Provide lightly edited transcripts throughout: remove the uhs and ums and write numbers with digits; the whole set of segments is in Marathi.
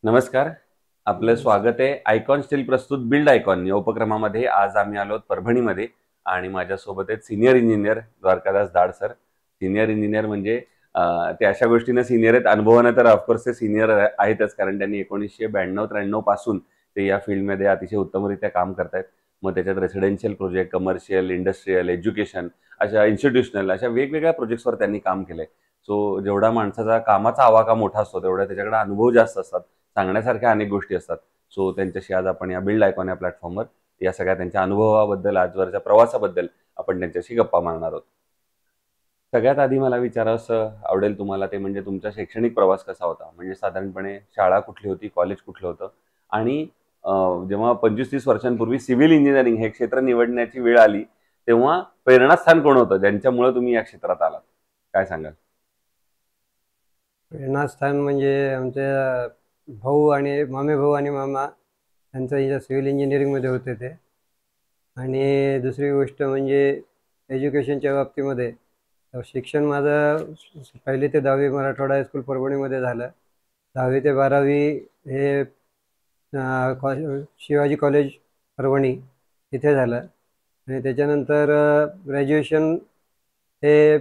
नमस्कार. आपलं नमस्कार. स्वागत आहे. आयकॉन स्टील प्रस्तुत बिल्ड आयकॉन या उपक्रमामध्ये. आज आम्ही आलो आहोत परभणीमध्ये आणि माझ्यासोबत आहेत senior engineer Dwarkadas Dad sir. Senior engineer म्हणजे ते अशा गोष्टीनं सीनियर आहेत. अनुभवानं तर ऑफकोर्स ते सीनियर आहेतच, कारण त्यांनी 1992-93 पासून ते या फील्डमध्ये अतिशय उत्तमरित्या काम करतायत. मग त्याच्यात residential project, commercial, industrial, education अशा इन्स्टिट्यूशनल अशा वेगवेगळ्या प्रोजेक्ट्सवर त्यांनी काम केलंय. सो जेवढा माणसाचा कामाचा आवाका मोठा असतो, तेवढा त्याच्याकडे अनुभव जास्त असतात. सांगण्यासारख्या अनेक गोष्टी असतात. सो त्यांच्याशी आज आपण या बिल्ड आयकॉन या प्लॅटफॉर्मवर या सगळ्या त्यांच्या अनुभवाबद्दल, आजवरच्या प्रवासाबद्दल आपण त्यांच्याशी गप्पा मारणार आहोत. सगळ्यात आधी मला विचारावंसं आवडेल तुम्हाला, ते म्हणजे तुमचा शैक्षणिक प्रवास कसा होता? म्हणजे साधारणपणे शाळा कुठली होती, कॉलेज कुठलं होतं? आणि जेव्हा 25-30 वर्षांपूर्वी सिव्हिल इंजिनिअरिंग हे क्षेत्र निवडण्याची वेळ आली, तेव्हा प्रेरणास्थान कोण होतं ज्यांच्यामुळे तुम्ही या क्षेत्रात आलात? काय सांगाल? प्रेरणास्थान म्हणजे आमच्या भाऊ आणि मामे भाऊ आणि मामा यांचं इथं सिव्हिल इंजिनिअरिंगमध्ये होते ते. आणि दुसरी गोष्ट म्हणजे एज्युकेशनच्या बाबतीमध्ये शिक्षण माझं 1ली ते 10वी मराठवाडा हायस्कूल परभणीमध्ये झालं. 10वी ते 12वी हे शिवाजी कॉलेज परभणी इथे झालं. आणि त्याच्यानंतर ग्रॅज्युएशन हे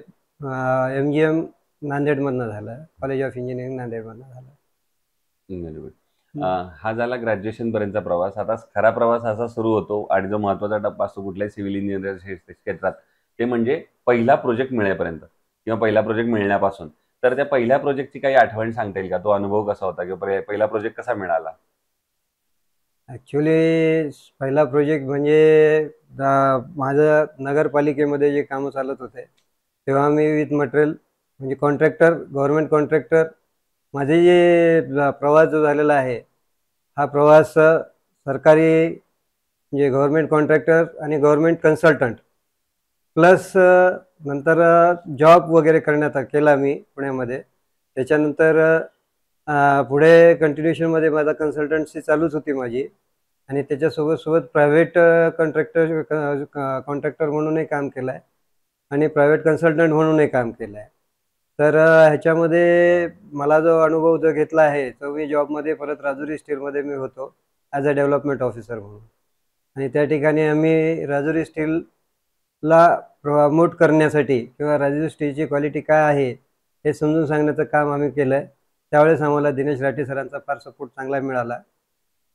MGM नांदेडमधनं झालं, कॉलेज ऑफ इंजिनिअरिंग नांदेडमधनं झालं. बरोबर. हा झाला ग्रॅज्युएशन पर्यंतचा प्रवास. आता खरा प्रवास असा सुरू होतो आणि जो महत्वाचा टप्पा असतो कुठल्याही सिव्हिल इंजिनिअर क्षेत्रात, ते म्हणजे पहिला प्रोजेक्ट मिळेपर्यंत किंवा पहिला प्रोजेक्ट मिळण्यापासून. तर त्या पहिल्या प्रोजेक्टची काही आठवण सांगता येईल का? तो अनुभव कसा होता किंवा पहिला प्रोजेक्ट कसा मिळाला? ॲक्च्युली पहिला प्रोजेक्ट म्हणजे माझं नगरपालिकेमध्ये जे कामं चालत होते तेव्हा मी विथ मटेरियल म्हणजे कॉन्ट्रॅक्टर, गव्हर्नमेंट कॉन्ट्रॅक्टर, माझे जे प्रवास जो झालेला आहे हा प्रवास सरकारी म्हणजे गव्हर्नमेंट कॉन्ट्रॅक्टर आणि गव्हर्नमेंट कन्सल्टंट प्लस नंतर जॉब वगैरे करण्यात केला मी पुण्यामध्ये. त्याच्यानंतर पुढे कंटिन्युएशनमध्ये माझा कन्सल्टन्सी चालूच होती माझी. आणि त्याच्यासोबत प्रायव्हेट कॉन्ट्रॅक्टर म्हणूनही काम केलं आहे आणि प्रायव्हेट कन्सल्टंट म्हणूनही काम केलं आहे. तर ह्याच्यामध्ये मला जो अनुभव जो घेतला आहे तो मी जॉबमध्ये परत राजुरी स्टीलमध्ये मी होतो ॲज अ डेव्हलपमेंट ऑफिसर म्हणून. आणि त्या ठिकाणी आम्ही राजुरी स्टीलला प्रमोट करण्यासाठी किंवा राजुरी स्टीलची क्वालिटी काय आहे हे समजून सांगण्याचं काम आम्ही केलं आहे. त्यावेळेस आम्हाला दिनेश राठी सरांचा फार सपोर्ट चांगला मिळाला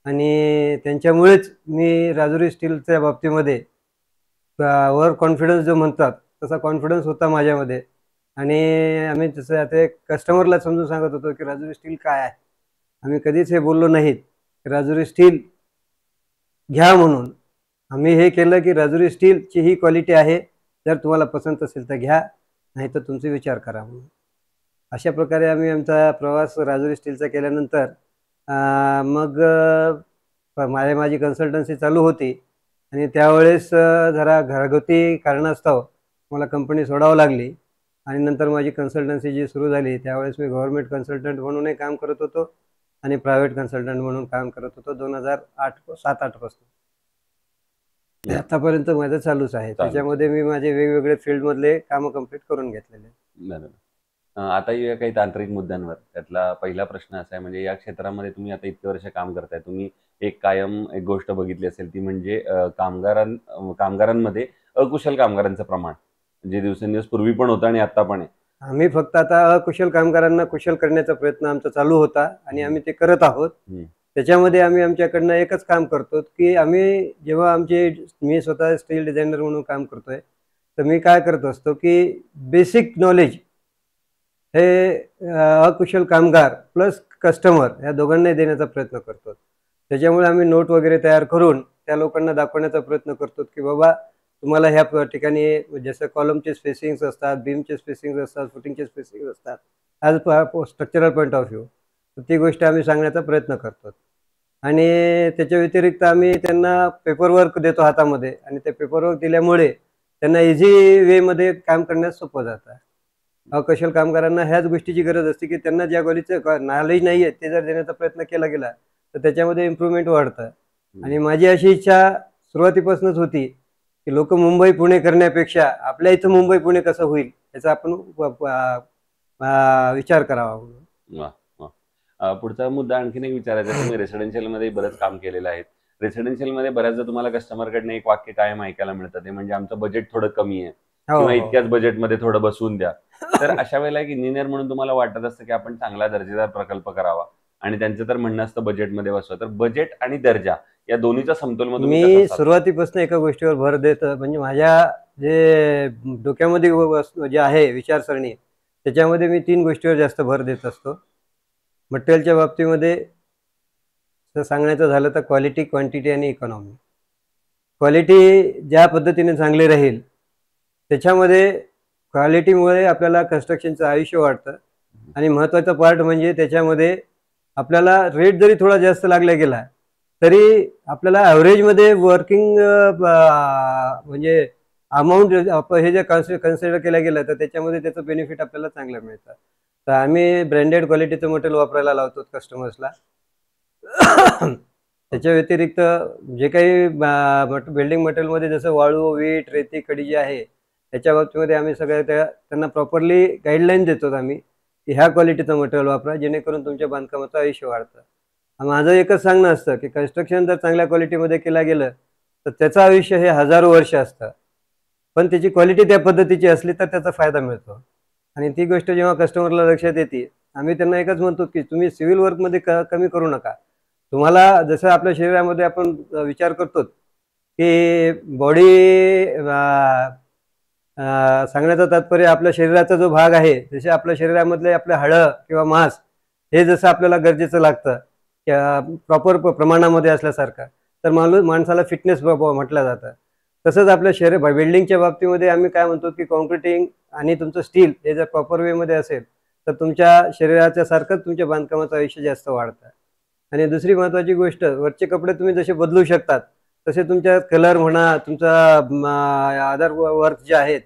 आणि त्यांच्यामुळेच मी राजुरी स्टीलच्या बाबतीमध्ये वर कॉन्फिडन्स जो म्हणतात तसा कॉन्फिडन्स होता माझ्यामध्ये. आणि आम्ही तसं आता कस्टमरला समजून सांगत होतो की राजुरी स्टील काय आहे. आम्ही कधीच हे बोललो नाहीत की राजुरी स्टील घ्या म्हणून. आम्ही हे केलं की राजुरी स्टीलची ही क्वालिटी आहे, जर तुम्हाला पसंत असेल तर घ्या, नाही तर तुमचे विचार करा म्हणून. अशा प्रकारे आम्ही आमचा प्रवास राजुरी स्टीलचा केल्यानंतर मग माझी कन्सल्टन्सी चालू होती आणि त्यावेळेस जरा घरगुती कारणास्तव मला कंपनी सोडावं लागली. आणि नंतर माझी कन्सल्टन्सी जी सुरू झाली त्यावेळेस मी गव्हर्नमेंट कन्सल्टंट म्हणूनही काम करत होतो आणि प्रायव्हेट कन्सल्टंट म्हणून काम करत होतो 2007-8 पासून. ते आतापर्यंत माझं चालूच आहे. त्याच्यामध्ये मी माझे वेगवेगळे फील्डमधले कामं कंप्लीट करून घेतलेले. बरोबर. आता येऊया काही तांत्रिक मुद्द्यांवर. त्यातला पहिला प्रश्न असा आहे, म्हणजे या क्षेत्रामध्ये तुम्ही आता इतके वर्ष काम करताय, तुम्ही एक गोष्ट बघितली असेल, ती म्हणजे कामगारांमध्ये अकुशल कामगारांचं प्रमाण जे दिवसेंदिवस पूर्वी पण होतं आणि आता पण आहे. आम्ही फक्त आता अकुशल कामगारांना कुशल करण्याचा प्रयत्न आमचा चालू होता आणि आम्ही ते करत आहोत. त्याच्यामध्ये आम्ही आमच्याकडनं एकच काम करतो की आम्ही जेव्हा मी स्वतः स्टील डिझायनर म्हणून काम करतोय, तर मी काय करत असतो की बेसिक नॉलेज हे अकुशल कामगार प्लस कस्टमर या दोघांनाही देण्याचा प्रयत्न करतो. त्याच्यामुळे आम्ही नोट वगैरे तयार करून त्या लोकांना दाखवण्याचा प्रयत्न करतो की बाबा तुम्हाला ह्या ठिकाणी जसं कॉलमचे स्पेसिंग्स असतात, बीमचे स्पेसिंग्स असतात, फुटिंगचे स्पेसिंग्स असतात, as structural point of view. तर ती गोष्ट आम्ही सांगण्याचा प्रयत्न करतो. आणि त्याच्या व्यतिरिक्त आम्ही त्यांना पेपरवर्क देतो हातामध्ये आणि ते पेपरवर्क दिल्यामुळे त्यांना इझी वेमध्ये काम करण्यास सोपं जातं. अकुशल कामगारांना ह्याच गोष्टीची गरज असते की त्यांना ज्या गोष्टीचं नॉलेज नाही आहे ते जर देण्याचा प्रयत्न केला गेला तर त्याच्यामध्ये इम्प्रूव्हमेंट वाढतं. आणि माझी अशी इच्छा सुरुवातीपासूनच होती की लोक मुंबई पुणे करण्यापेक्षा आपल्या इथं मुंबई पुणे कसं होईल याचा आपण विचार करावा म्हणून. पुढचा मुद्दा आणखीन एक विचारायचा आहे. तुम्ही रेसिडेन्शियल मध्ये बरंच काम केलेलं आहे. रेसिडेन्शियल मध्ये बऱ्याचदा तुम्हाला कस्टमरकडनं एक वाक्य कायम ऐकायला मिळतं, ते म्हणजे आमचं बजेट थोडं कमी आहे हो किंवा हो इतक्याच बजेटमध्ये थोडं बसवून द्या. तर अशा वेळेला एक इंजिनियर म्हणून तुम्हाला वाटत असतं की आपण चांगला दर्जेदार प्रकल्प करावा आणि त्यांचं तर म्हणणं असतं बजेटमध्ये बसवा. तर बजेट आणि दर्जा या दोन्हीचा समतोल मग तुम्ही कसा मी साधता? सुरुवातीपासून एका गोष्टीवर भर देतो, म्हणजे माझ्या जे डोक्यामध्ये जे आहे विचारसरणी, त्याच्यामध्ये मी 3 गोष्टीवर जास्त भर देत असतो. मटेरियलच्या बाबतीमध्ये जर सांगायचं झालं तर क्वालिटी, क्वांटिटी आणि इकॉनॉमी. क्वालिटी ज्या पद्धतीने चांगली राहील, त्याच्यामध्ये क्वालिटीमुळे आपल्याला कन्स्ट्रक्शनचं आयुष्य वाढतं आणि महत्त्वाचा पार्ट म्हणजे त्याच्यामध्ये आपल्याला रेट जरी थोडा जास्त लागला गेला तरी आपल्याला ॲव्हरेजमध्ये वर्किंग म्हणजे अमाऊंट हे जे कन्सिडर केलं गेलं तर त्याच्यामध्ये त्याचं बेनिफिट आपल्याला चांगलं मिळतं. तर आम्ही ब्रँडेड क्वालिटीचं मटेरियल वापरायला लावतो कस्टमर्सला. त्याच्या व्यतिरिक्त जे काही बिल्डिंग मटेरियलमध्ये जसं वाळू, वीट, रेती, खडी जी आहे, त्याच्या बाबतीमध्ये आम्ही सगळ्या त्यांना प्रॉपरली गाईडलाईन देतो आम्ही, की ह्या क्वालिटीचं मटेरियल वापरा जेणेकरून तुमच्या बांधकामाचं आयुष्य वाढतं. माझं एकच सांगणं असतं की कन्स्ट्रक्शन जर चांगल्या क्वालिटीमध्ये केलं गेलं तर त्याचं आयुष्य हे हजारो वर्ष असतं, पण त्याची क्वालिटी त्या पद्धतीची असली तर त्याचा फायदा मिळतो. आणि ती गोष्ट जेव्हा कस्टमरला लक्षात येते, आम्ही त्यांना एकच म्हणतो की तुम्ही सिव्हिल वर्कमध्ये कमी करू नका. तुम्हाला जसं आपल्या शरीरामध्ये आपण विचार करतो की बॉडी सांगण्याचं तात्पर्य आपल्या शरीराचा जो भाग आहे, जसे आपल्या शरीरामधले आपले हाडं किंवा मांस हे जसं आपल्याला गरजेचं लागतं प्रॉपर प्रमाणामध्ये असल्यासारखं, तर माणसाला फिटनेस म्हटलं जातं. तसंच आपल्या शरीर बिल्डिंगच्या बाबतीमध्ये आम्ही काय म्हणतो की कॉन्क्रिटिंग आणि तुमचं स्टील हे जर प्रॉपर वेमध्ये असेल तर तुमच्या शरीराच्या सारखंच तुमच्या बांधकामाचं आयुष्य जास्त वाढतं. आणि दुसरी महत्त्वाची गोष्ट, वरचे कपडे तुम्ही जसे बदलू शकतात तसे तुमच्या कलर म्हणा, तुमचा अदर वर्क जे आहेत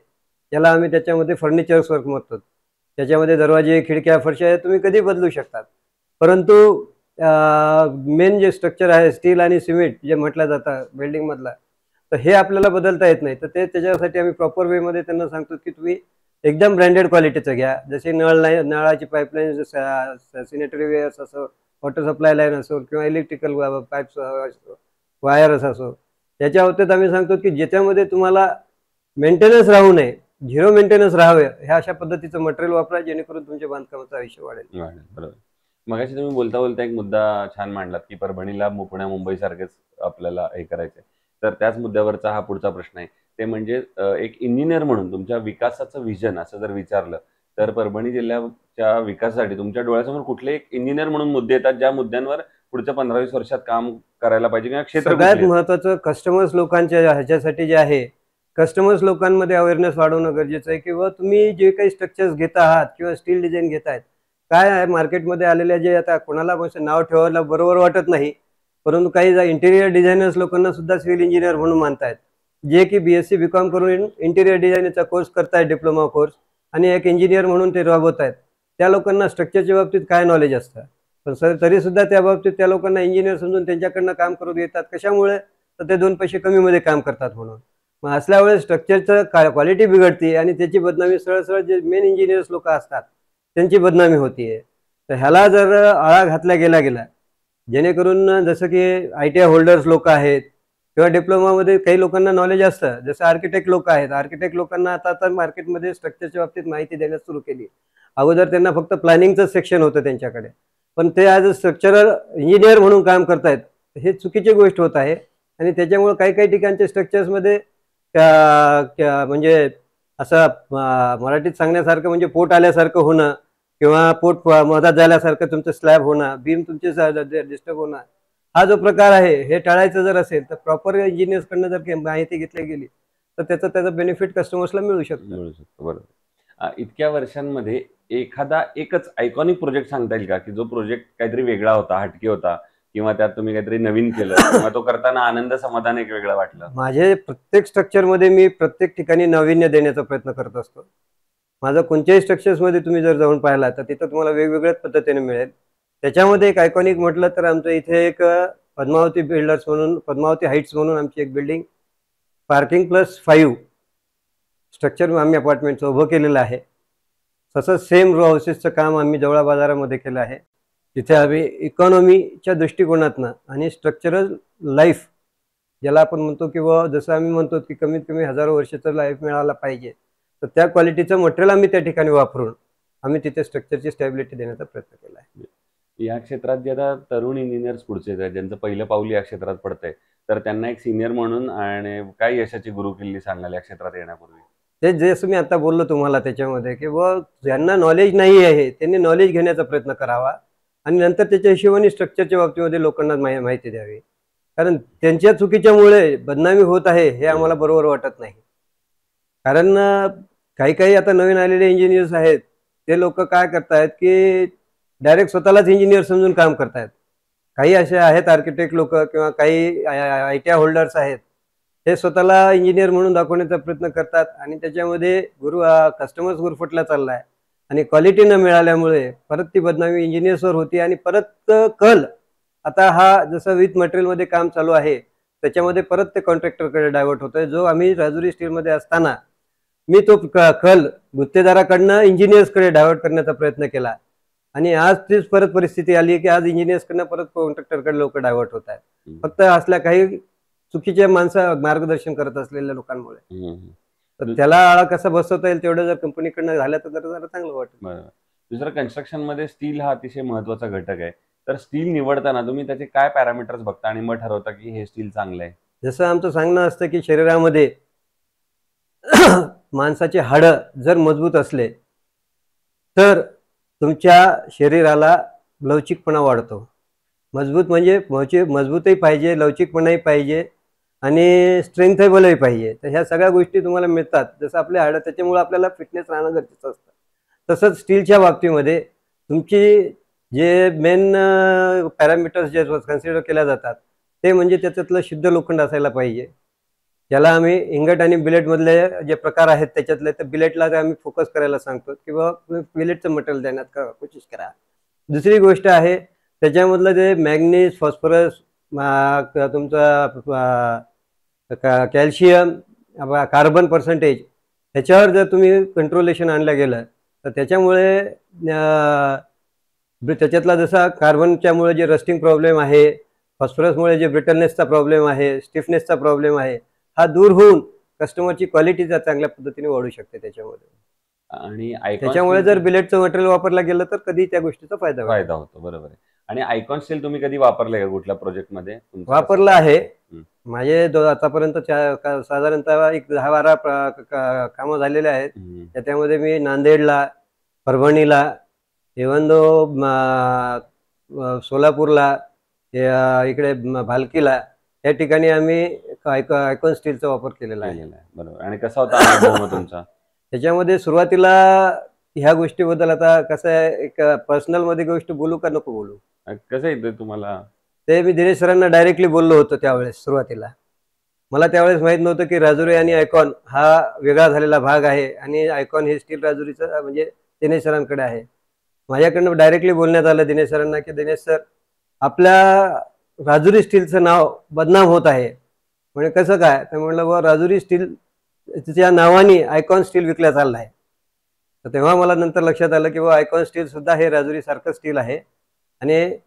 याला आम्ही त्याच्यामध्ये फर्निचर्स वर्क म्हणतो. त्याच्यामध्ये दरवाजे, खिडक्या, फरशा तुम्ही कधी बदलू शकतात. परंतु मेन जे स्ट्रक्चर आहे स्टील आणि सिमेंट जे म्हटलं जातं बिल्डिंगमधला, तर हे आपल्याला बदलता येत नाही. तर त्याच्यासाठी आम्ही प्रॉपर वेमध्ये त्यांना सांगतो की तुम्ही एकदम ब्रँडेड क्वालिटीचं घ्या. जसे नळाची पाईपलाईन, सॅनिटरी वेअर्स असो, वॉटर सप्लाय लाईन असो किंवा इलेक्ट्रिकल पाईप्स वायर्स असो, त्याच्या बाबतीत आम्ही सांगतो की ज्याच्यामध्ये तुम्हाला मेंटेनन्स राहू नये, झिरो मेंटेनन्स राहावे, ह्या अशा पद्धतीचं मटेरियल वापरा जेणेकरून तुमच्या बांधकामाचं आयुष्य वाढेल. वाढेल, बरोबर. मगाशी तुम्ही बोलता बोलता एक मुद्दा छान मांडलात की परभणीला पुण्या मुंबई सारखेच आपल्याला हे करायचंय. तर त्याच मुद्द्यावरचा हा पुढचा प्रश्न आहे, ते म्हणजे एक इंजिनियर म्हणून तुमच्या विकासाचं विजन असं जर विचारलं तर परभणी जिल्ह्याच्या विकासासाठी तुमच्या डोळ्यासमोर कुठले एक इंजिनियर म्हणून मुद्दे येतात ज्या मुद्द्यांवर पुढच्या 15-20 वर्षात काम करायला पाहिजे किंवा क्षेत्र सगळ्यात कुठले? महत्त्वाचं कस्टमर्स लोकांच्या ह्याच्यासाठी जे आहे, कस्टमर्स लोकांमध्ये अवेअरनेस वाढवणं गरजेचं आहे. किंवा तुम्ही जे काही स्ट्रक्चर्स घेत आहात किंवा स्टील डिझाईन घेत आहेत, काय आहे मार्केटमध्ये आलेल्या जे आता कोणाला नाव ठेवायला बरोबर वाटत नाही, परंतु काही इंटिरियर डिझायनर्स लोकांना सुद्धा सिव्हिल इंजिनियर म्हणून मानतायत, जे की BSc BCom करून इंटिरियर डिझायनिंगचा कोर्स करतायत, डिप्लोमा कोर्स, आणि एक इंजिनियर म्हणून ते राबवत आहेत. त्या लोकांना स्ट्रक्चरच्या बाबतीत काय नॉलेज असतं, पण तरी सुद्धा त्या बाबतीत त्या लोकांना इंजिनियर समजून त्यांच्याकडनं काम करून घेतात. कशामुळे? तर ते 2 पैसे कमीमध्ये काम करतात म्हणून. मग असल्यामुळे स्ट्रक्चरचं क्वालिटी बिघडते आणि त्याची बदनामी सरळ सरळ जे मेन इंजिनियर्स लोक असतात त्यांची बदनामी होतीये. तर ह्याला जर आळा घातला गेला जेणेकरून जसं की ITI होल्डर्स लोक आहेत किंवा डिप्लोमामध्ये काही लोकांना नॉलेज असतं, जसं आर्किटेक्ट लोक आहेत, आर्किटेक्ट लोकांना आता मार्केटमध्ये स्ट्रक्चरच्या बाबतीत माहिती देण्यास सुरू केली. अगोदर त्यांना फक्त प्लॅनिंगचं सेक्शन होतं त्यांच्याकडे, पण ते आज स्ट्रक्चरल इंजिनियर म्हणून काम करतायत. हे चुकीची गोष्ट होत आहे आणि त्याच्यामुळे काही काही ठिकाणच्या स्ट्रक्चर्समध्ये म्हणजे असं मराठीत सांगण्यासारखं म्हणजे पोट आल्यासारखं होणं किंवा पोट मधात झाल्यासारखं तुमचं स्लॅब होणं, बीम तुमचे डिस्टर्ब होणं, हा जो प्रकार आहे हे टाळायचं जर असेल तर प्रॉपर इंजिनियर्सकडनं जर माहिती घेतली गेली तर त्याचा बेनिफिट कस्टमर्सला मिळू शकतो. बरोबर. इतक्या वर्षांमध्ये एखादा एकच आयकॉनिक प्रोजेक्ट सांगता येईल का की जो प्रोजेक्ट काहीतरी वेगळा होता, हटके होता किंवा त्यात तुम्ही काहीतरी नवीन केलं किंवा तो करताना आनंद, समाधान एक वेगळं वाटलं? माझे प्रत्येक स्ट्रक्चरमध्ये मी प्रत्येक ठिकाणी नाविन्य देण्याचा प्रयत्न करत असतो. माझं कोणत्याही स्ट्रक्चर्समध्ये तुम्ही जर जाऊन पाहिला तर तिथं तुम्हाला वेगवेगळ्याच पद्धतीने मिळेल. त्याच्यामध्ये एक आयकॉनिक म्हटलं तर आमचं इथे एक पद्मावती बिल्डर्स म्हणून, पद्मावती हाईट्स म्हणून आमची एक बिल्डिंग पार्किंग+5 स्ट्रक्चर आम्ही अपार्टमेंटचं उभं केलेलं आहे. तसंच सेम रो हाऊसेसचं काम आम्ही जवळा बाजारामध्ये केलं आहे. तिथे आम्ही इकॉनॉमीच्या दृष्टिकोनातनं आणि स्ट्रक्चरल लाईफ ज्याला आपण म्हणतो किंवा जसं आम्ही म्हणतो की कमीत कमी हजारो वर्षाचं लाईफ मिळायला पाहिजे, तर त्या क्वालिटीचं मटेरियल आम्ही त्या ठिकाणी वापरून आम्ही तिथे स्ट्रक्चरची स्टॅबिलिटी देण्याचा प्रयत्न केला आहे. या क्षेत्रात जे आता तरुण इंजिनियर्स पुढचे आहेत, ज्यांचं पहिलं पाऊल या क्षेत्रात पडतंय, तर त्यांना एक सिनियर म्हणून आणि काय यशाची गुरुकिल्ली सांगाल या क्षेत्रात येण्यापूर्वी? ते जसं मी आता बोललो तुम्हाला त्याच्यामध्ये की ज्यांना नॉलेज नाही आहे त्यांनी नॉलेज घेण्याचा प्रयत्न करावा आणि नंतर त्याच्या हिशोबाने स्ट्रक्चरच्या बाबतीमध्ये लोकांना माहिती द्यावी. कारण त्यांच्या चुकीच्यामुळे बदनामी होत आहे हे आम्हाला बरोबर वाटत नाही. कारण काही काही आता नवीन आलेले इंजिनियर्स आहेत ते लोक काय करतायत की डायरेक्ट स्वतःलाच इंजिनियर समजून काम करतायत. काही असे आहेत आर्किटेक्ट लोक किंवा काही ITI होल्डर्स आहेत, हे स्वतःला इंजिनियर म्हणून दाखवण्याचा प्रयत्न करतात आणि त्याच्यामध्ये कस्टमर्स गुरफटला चाललाय आणि क्वालिटी न मिळाल्यामुळे परत ती बदनामी इंजिनियर्सवर होती आणि परत कल आता हा जसं विथ मटेरियलमध्ये काम चालू आहे त्याच्यामध्ये परत ते कॉन्ट्रॅक्टरकडे डायव्हर्ट होतोय. जो आम्ही राजुरी स्टीलमध्ये असताना मी तो कल गुत्तेदाराकडनं इंजिनियर्सकडे डायव्हर्ट करण्याचा प्रयत्न केला आणि आज तीच परत परिस्थिती आली की आज इंजिनियर्सकडनं परत कॉन्ट्रॅक्टरकडे लोक डायव्हर्ट होत आहेत, फक्त असल्या काही चुकीच्या मार्गदर्शन करत असलेल्या लोकांमुळे. तर त्याला आळा कसा बसवता येईल तेवढं जर कंपनीकडनं झालं तर जरा चांगलं वाटेल. दुसरं, कन्स्ट्रक्शन मध्ये स्टील हा अतिशय महत्वाचा घटक आहे, तर स्टील निवडताना तुम्ही त्याचे काय पॅरामीटर्स बघता आणि मग ठरवता की हे स्टील चांगलं आहे? जसं आमचं सांगणं असतं की शरीरामध्ये माणसाचे हाडं जर मजबूत असले तर तुमच्या शरीराला लवचिकपणा वाढतो. मजबूत म्हणजे मजबूतही पाहिजे, लवचिकपणाही पाहिजे आणि स्ट्रेंथेबलही पाहिजे. तर ह्या सगळ्या गोष्टी तुम्हाला मिळतात जसं आपले हाडं, त्याच्यामुळे आपल्याला फिटनेस राहणं गरजेचं असतं. तसंच स्टीलच्या बाबतीमध्ये तुमची जे मेन पॅरामीटर्स जे कन्सिडर केल्या जातात ते म्हणजे त्याच्यातलं शुद्ध लोखंड असायला पाहिजे. ज्याला आम्ही इंगट आणि बिलेटमधले जे प्रकार आहेत त्याच्यातले, तर बिलेटला आम्ही फोकस करायला सांगतो किंवा बिलेटचं मटेरियल देण्यात कोशिश करा. दुसरी गोष्ट आहे त्याच्यामधलं जे मॅग्नीज, फॉस्फरस, तुमचं कॅल्शियम, कार्बन पर्सेंटेज ह्याच्यावर जर तुम्ही कंट्रोलेशन आणलं गेलं तर त्याच्यामुळे त्याच्यातला जसा कार्बनच्यामुळे जे रस्टिंग प्रॉब्लेम आहे, फॉस्फरसमुळे जे ब्रिटलनेसचा प्रॉब्लेम आहे, स्टिफनेसचा प्रॉब्लेम आहे, हा दूर होऊन कस्टमरची क्वालिटी चांगल्या पद्धतीने वाढू शकते त्याच्यामध्ये. आणि त्याच्यामुळे जर बिलेटचं मटेरियल वापरलं गेलं तर कधी त्या गोष्टीचा फायदा होतो. बरोबर आहे. आणि आयकॉन स्टील तुम्ही कधी वापरलंय का कुठल्या प्रोजेक्ट मध्ये? वापरलं आहे. माझे आतापर्यंत साधारणतः 10-12 कामं झालेले आहेत. त्याच्यामध्ये मी नांदेडला, परभणीला, इव्हन दो सोलापूरला, इकडे भालकीला, या ठिकाणी आम्ही आयकॉन स्टीलचा वापर केलेला आहे. बरोबर. आणि कसा होता अनुभव मग तुमचा? त्याच्यामध्ये सुरुवातीला ह्या गोष्टीबद्दल आता कसं आहे, एक पर्सनल मध्ये गोष्ट बोलू का नको बोलू? कसं येतं तुम्हाला? ते मी दिनेश सरांना डायरेक्टली बोललो होतो त्यावेळेस. सुरुवातीला मला त्यावेळेस माहित नव्हतं की राजुरी आणि आयकॉन हा वेगळा झालेला भाग आहे आणि आयकॉन हे स्टील राजुरीचं म्हणजे दिनेश सरांकडे आहे. माझ्याकडनं डायरेक्टली बोलण्यात आलं दिनेश सरांना की दिनेश सर, आपल्या राजुरी स्टीलचं नाव बदनाम होत आहे. म्हणजे कसं काय? तर म्हणलं व राजुरी स्टील त्या नावाने आयकॉन स्टील विकल्या चाललं आहे. तर तेव्हा मला नंतर लक्षात आलं की आयकॉन स्टील सुद्धा हे राजुरी सारखं स्टील आहे. आणि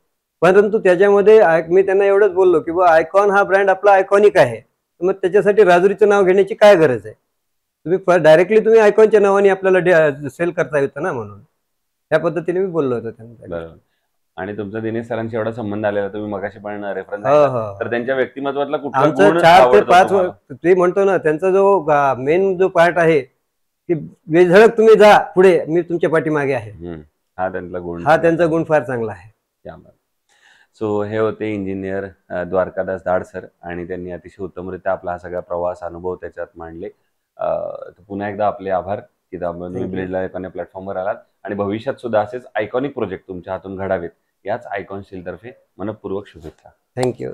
परंतु त्याच्यामध्ये मी त्यांना एवढंच बोललो की आयकॉन हा ब्रँड आपला आयकॉनिक आहे, मग त्याच्यासाठी राजुरीचं नाव घेण्याची काय गरज आहे? तुम्ही डायरेक्टली तुम्ही आयकॉनच्या नावाने आपल्याला सेल करता येतं ना, म्हणून त्या पद्धतीने मी बोललो होतो त्यांना. आणि तुमचा दिनेश सरांशी एवढा संबंध आलेला, तुम्ही मगाशी पण रेफरन्स तर त्यांच्या व्यक्तिमत्वातला कुठला गुण 4 ते 5 ते म्हणतो ना, त्यांचा जो मेन जो पार्ट आहे की बेधडक तुम्ही जा पुढे, मी तुमच्या पाठीमागे आहे, हा त्यांचा गुण फार चांगला आहे. सो हे होते इंजिनियर द्वारकादास धाड सर आणि त्यांनी अतिशय उत्तमरित्या आपला हा सगळा प्रवास अनुभव त्याच्यात मांडले. पुन्हा एकदा आपले आभार की तुम्ही बिल्डला एका प्लॅटफॉर्मवर आलात आणि भविष्यात सुद्धा असेच आयकॉनिक प्रोजेक्ट तुमच्या हातून घडावेत याच आयकॉन स्टील तर्फे मनपूर्वक शुभेच्छा. थँक्यू.